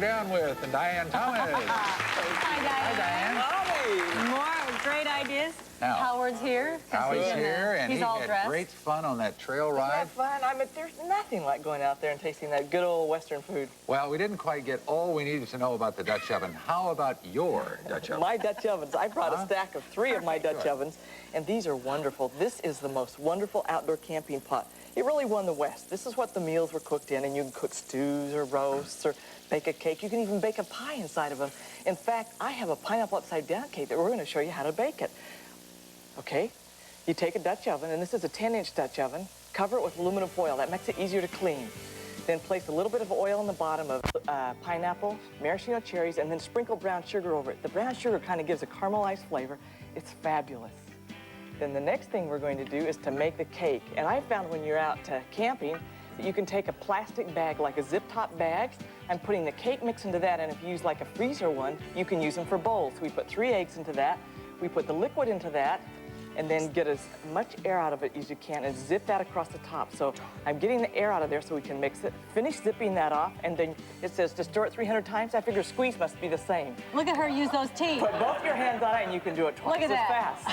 down with Dian Thomas. Hi, Diane. Hi, Diane. More great ideas. Now, Howard's here. Howard's here, and he's he all had dressed. great fun on that trail ride. Isn't that fun? I mean, there's nothing like going out there and tasting that good old Western food. Well, we didn't quite get all we needed to know about the Dutch oven. How about your Dutch oven? My Dutch ovens. I brought a stack of 3 of my Dutch ovens, and these are wonderful. This is the most wonderful outdoor camping pot. It really won the West. This is what the meals were cooked in, and you can cook stews or roasts or bake a cake. You can even bake a pie inside of them. In fact, I have a pineapple upside down cake that we're going to show you how to bake it. Okay, you take a Dutch oven, and this is a 10-inch Dutch oven. Cover it with aluminum foil. That makes it easier to clean. Then place a little bit of oil in the bottom of pineapple, maraschino cherries, and then sprinkle brown sugar over it. The brown sugar kind of gives a caramelized flavor. It's fabulous. Then the next thing we're going to do is to make the cake. And I found when you're out camping that you can take a plastic bag, like a zip-top bag, and putting the cake mix into that, and if you use like a freezer one, you can use them for bowls. So we put 3 eggs into that. We put the liquid into that, and then get as much air out of it as you can and zip that across the top. So I'm getting the air out of there so we can mix it. Finish zipping that off, and then it says to stir it 300 times. I figure squeeze must be the same. Look at her use those teeth. Put both your hands on it, and you can do it twice as fast.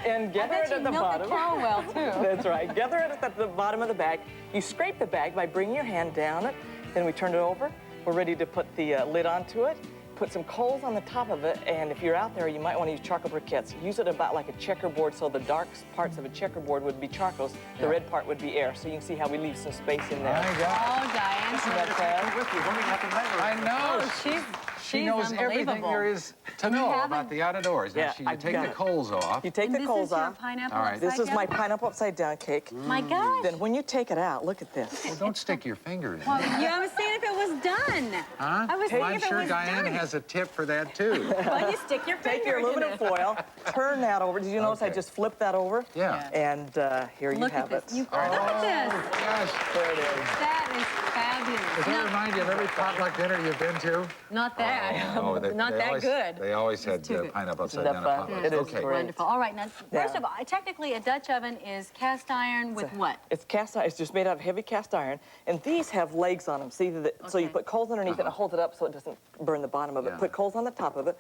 And gather it at the bottom. I bet you milk the cow well, too. That's right. Gather it at the bottom of the bag. You scrape the bag by bringing your hand down it. Then we turn it over. We're ready to put the lid onto it. Put some coals on the top of it, and if you're out there, you might want to use charcoal briquettes. Use it about like a checkerboard, so the dark parts of a checkerboard would be charcoals, the red part would be air. So you can see how we leave some space in there. My God. Oh, Diane. Isn't that fun? With you, don't even have to measure. I know. Oh, She knows everything there is to know about the outdoors. Yeah, You take the coals off. You take the coals This is your off. pineapple All right. upside This is my down? pineapple upside down cake. My gosh. Then when you take it out, look at this. Well, don't stick your fingers in. Well, yeah, I was saying if it was done. Huh? I was thinking I'm if it sure was Diane done. has a tip for that, too. Well, you stick your Take finger your in aluminum it. foil, turn that over. Did you notice I Okay. just flipped that over? Yeah. And here you Look have at it. this. Look at this. Gosh. There it is. That is fabulous. Does that remind you of every potluck dinner you've been to? Not that. Oh, Not they that always, good. They always had too good. pineapple upside that down fun? at potlucks. It is Okay. great. Wonderful. All right, now, first Yeah. of all, technically a Dutch oven is cast iron with what? It's cast iron. It's just made out of heavy cast iron, and these have legs on them. See, so you Okay. put coals underneath it and hold it up so it doesn't burn the bottom of it. Yeah. Put coals on the top of it.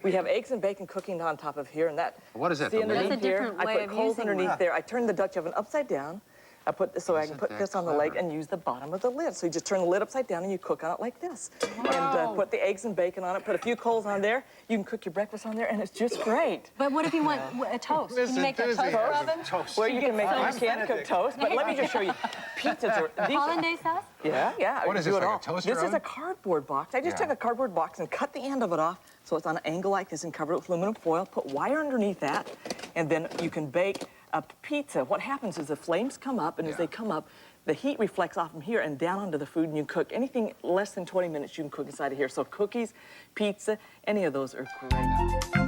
We have eggs and bacon cooking on top of here, and that. What is that, See the lid? underneath That's a here? different I way put of coals using underneath one. there. I turn the Dutch oven upside down. I put this so I can Isn't put that this on the leg clever? and use the bottom of the lid. So you just turn the lid upside down and you cook on it like this. And put the eggs and bacon on it. Put a few coals on there. You can cook your breakfast on there, and it's just great. But what if you want a toast? Can you make a toast Enthusiasm. oven? Well, you can make. so You can't cook toast, but let me just show you. Pizzas are. These are Hollandaise sauce? yeah. What I is do this, it like a all. toaster This is oven? a cardboard box. I just Yeah. took a cardboard box and cut the end of it off so it's on an angle like this and covered it with aluminum foil. Put wire underneath that, and then you can bake a pizza. What happens is the flames come up, and as Yeah. they come up, the heat reflects off from here and down onto the food, and you cook anything less than 20 minutes. You can cook inside of here. So cookies, pizza, any of those are great.